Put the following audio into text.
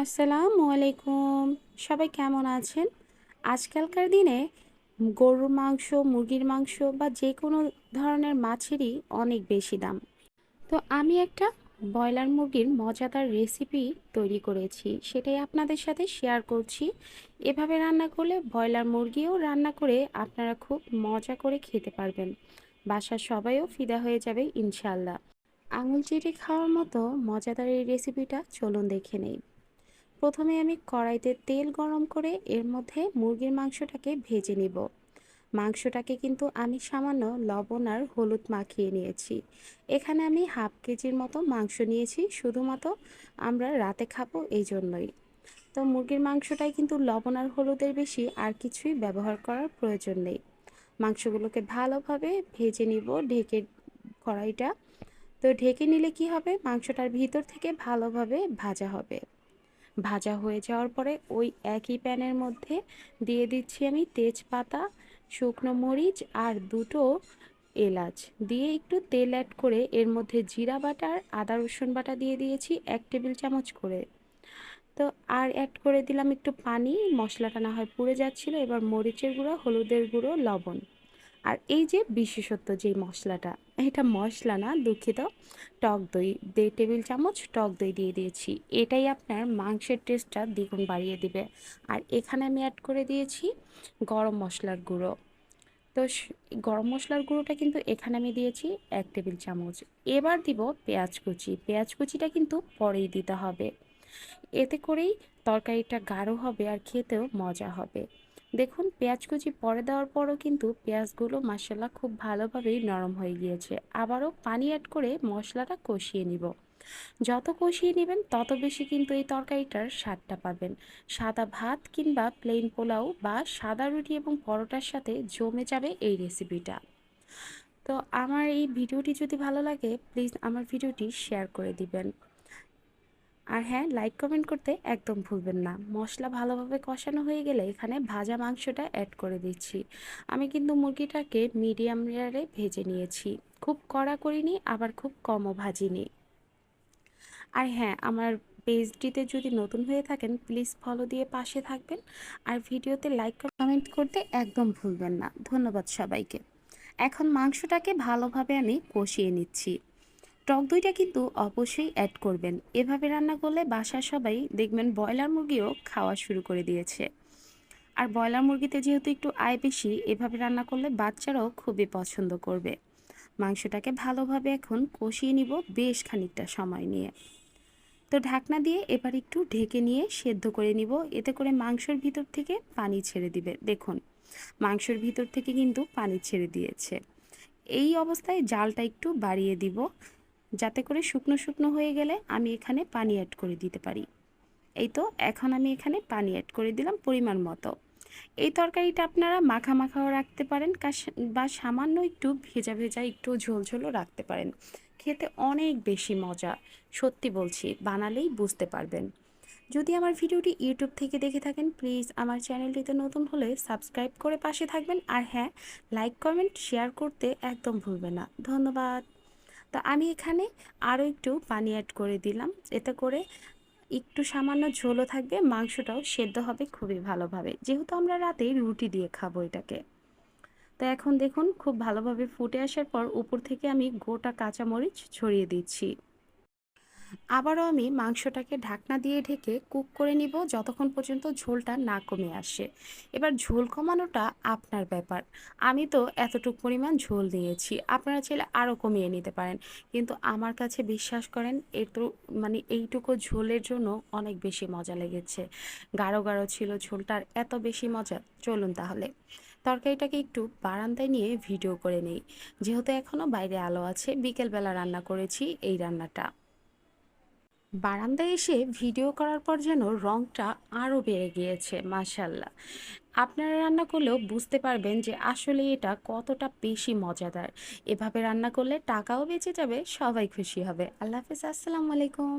আসসালামু আলাইকুম। সবাই কেমন আছেন? আজকালকার দিনে গরুর মাংস, মুরগির মাংস বা যে কোনো ধরনের মাছেরই অনেক বেশি দাম। তো আমি একটা ব্রয়লার মুরগির মজাদার রেসিপি তৈরি করেছি। সেটাই আপনাদের সাথে শেয়ার করছি। এভাবে রান্না করলে ব্রয়লার মুরগিও রান্না করে আপনারা খুব মজা করে খেতে পারবেন। বাসার সবাইও ফিদা হয়ে যাবে ইনশাআল্লাহ। আঙুল চেটে খাওয়ার মতো মজাদার এই রেসিপিটা চলুন দেখে নেই। প্রথমে আমি কড়াইতে তেল গরম করে এর মধ্যে মুরগির মাংসটাকে ভেজে নিব। মাংসটাকে কিন্তু আমি সামান্য লবণ আর হলুদ মাখিয়ে নিয়েছি। এখানে আমি হাফ কেজির মতো মাংস নিয়েছি, শুধুমাত্র আমরা রাতে খাবো এই জন্যই। তো মুরগির মাংসটাই কিন্তু লবণ আর হলুদের বেশি আর কিছুই ব্যবহার করার প্রয়োজন নেই। মাংসগুলোকে ভালোভাবে ভেজে নিব ঢেকে কড়াইটা। তো ঢেকে নিলে কি হবে, মাংসটার ভিতর থেকে ভালোভাবে ভাজা হবে। ভাজা হয়ে যাওয়ার পরে ওই একই প্যানের মধ্যে দিয়ে দিচ্ছি আমি তেজপাতা, শুকনো মরিচ আর দুটো এলাচ দিয়ে একটু তেল অ্যাড করে এর মধ্যে জিরা বাটা আর আদা রসুন বাটা দিয়ে দিয়েছি 1 টেবিল চামচ করে। তো আর অ্যাড করে দিলাম একটু পানি, মশলাটা না হয় পুড়ে যাচ্ছিল। এবার মরিচের গুঁড়ো, হলুদের গুঁড়ো, লবণ আর এই যে বিশেষত্ব যেই মশলাটা, এটা মশলা না দুঃখিত, টক দই 1.5 টেবিল চামচ টক দই দিয়ে দিয়েছি। এটাই আপনার মাংসের টেস্টটা দ্বিগুণ বাড়িয়ে দিবে। আর এখানে আমি অ্যাড করে দিয়েছি গরম মশলার গুঁড়ো। তো গরম মশলার গুঁড়োটা কিন্তু এখানে আমি দিয়েছি 1 টেবিল চামচ। এবার দিব পেঁয়াজ কুচি। পেঁয়াজ কুচিটা কিন্তু পরেই দিতে হবে, এতে করেই তরকারিটা গাঢ় হবে আর খেতেও মজা হবে। দেখুন পেঁয়াজ কুচি পরে দেওয়ার পরও কিন্তু পেঁয়াজগুলো মাশাআল্লাহ খুব ভালোভাবেই নরম হয়ে গিয়েছে। আবারও পানি অ্যাড করে মশলাটা কষিয়ে নিব। যত কষিয়ে নেবেন তত বেশি কিন্তু এই তরকারিটার স্বাদটা পাবেন। সাদা ভাত কিংবা প্লেন পোলাও বা সাদা রুটি এবং পরোটার সাথে জমে যাবে এই রেসিপিটা। তো আমার এই ভিডিওটি যদি ভালো লাগে প্লিজ আমার ভিডিওটি শেয়ার করে দিবেন। আর হ্যাঁ, লাইক কমেন্ট করতে একদম ভুলবেন না। মশলা ভালোভাবে কষানো হয়ে গেলে এখানে ভাজা মাংসটা অ্যাড করে দিচ্ছি। আমি কিন্তু মুরগিটাকে মিডিয়াম রেয়ারে ভেজে নিয়েছি, খুব কড়া করিনি আবার খুব কমও ভাজিনি। আর হ্যাঁ, আমার পেজটিতে যদি নতুন হয়ে থাকেন প্লিজ ফলো দিয়ে পাশে থাকবেন। আর ভিডিওতে লাইক কমেন্ট করতে একদম ভুলবেন না। ধন্যবাদ সবাইকে। এখন মাংসটাকে ভালোভাবে আমি কষিয়ে নিচ্ছি। টক দইটা কিন্তু অবশ্যই অ্যাড করবেন। এভাবে রান্না করলে বাসার সবাই দেখবেন ব্রয়লার মুরগিও খাওয়া শুরু করে দিয়েছে। আর ব্রয়লার মুরগিতে যেহেতু একটু আয় বেশি, এভাবে রান্না করলে বাচ্চারাও খুবই পছন্দ করবে। মাংসটাকে ভালোভাবে এখন কষিয়ে নিব বেশ খানিকটা সময় নিয়ে। তো ঢাকনা দিয়ে এবার একটু ঢেকে নিয়ে সেদ্ধ করে নিব, এতে করে মাংসের ভিতর থেকে পানি ছেড়ে দিবে। দেখুন মাংসের ভিতর থেকে কিন্তু পানি ছেড়ে দিয়েছে। এই অবস্থায় জালটা একটু বাড়িয়ে দিব, যাতে করে শুকনো শুকনো হয়ে গেলে আমি এখানে পানি অ্যাড করে দিতে পারি। এই তো এখন আমি এখানে পানি অ্যাড করে দিলাম পরিমাণ মতো। এই তরকারিটা আপনারা মাখা মাখাও রাখতে পারেন বা সামান্য একটু ভেজা ভেজা একটু ঝোল ঝোলও রাখতে পারেন। খেতে অনেক বেশি মজা, সত্যি বলছি, বানালেই বুঝতে পারবেন। যদি আমার ভিডিওটি ইউটিউব থেকে দেখে থাকেন প্লিজ আমার চ্যানেলটিতে নতুন হলে সাবস্ক্রাইব করে পাশে থাকবেন। আর হ্যাঁ, লাইক কমেন্ট শেয়ার করতে একদম ভুলবেন না। ধন্যবাদ। তো আমি এখানে আরও একটু পানি অ্যাড করে দিলাম, এতে করে একটু সামান্য ঝোলও থাকবে, মাংসটাও সেদ্ধ হবে খুবই ভালোভাবে, যেহেতু আমরা রাতে রুটি দিয়ে খাবো এটাকে। তো এখন দেখুন খুব ভালোভাবে ফুটে আসার পর উপর থেকে আমি গোটা কাঁচামরিচ ছড়িয়ে দিচ্ছি। আবারও আমি মাংসটাকে ঢাকনা দিয়ে ঢেকে কুক করে নিব যতক্ষণ পর্যন্ত ঝোলটা না কমে আসে। এবার ঝোল কমানোটা আপনার ব্যাপার। আমি তো এতটুকু পরিমাণ ঝোল নিয়েছি, আপনারা চাইলে আরও কমিয়ে নিতে পারেন। কিন্তু আমার কাছে বিশ্বাস করেন একটু এইটুকু ঝোলের জন্য অনেক বেশি মজা লেগেছে। গাঢ় গাঢ় ছিল ঝোলটার, এত বেশি মজা। চলুন তাহলে তরকারিটাকে একটু বারান্দায় নিয়ে ভিডিও করে নেই, যেহেতু এখনও বাইরে আলো আছে। বিকেলবেলা রান্না করেছি এই রান্নাটা। বারান্দায় এসে ভিডিও করার পর যেন রংটা আরও বেড়ে গিয়েছে মাশাল্লাহ। আপনারা রান্না করলেও বুঝতে পারবেন যে আসলে এটা কতটা বেশি মজাদার। এভাবে রান্না করলে টাকাও বেঁচে যাবে, সবাই খুশি হবে। আল্লাহ হাফেজ, আসসালামু আলাইকুম।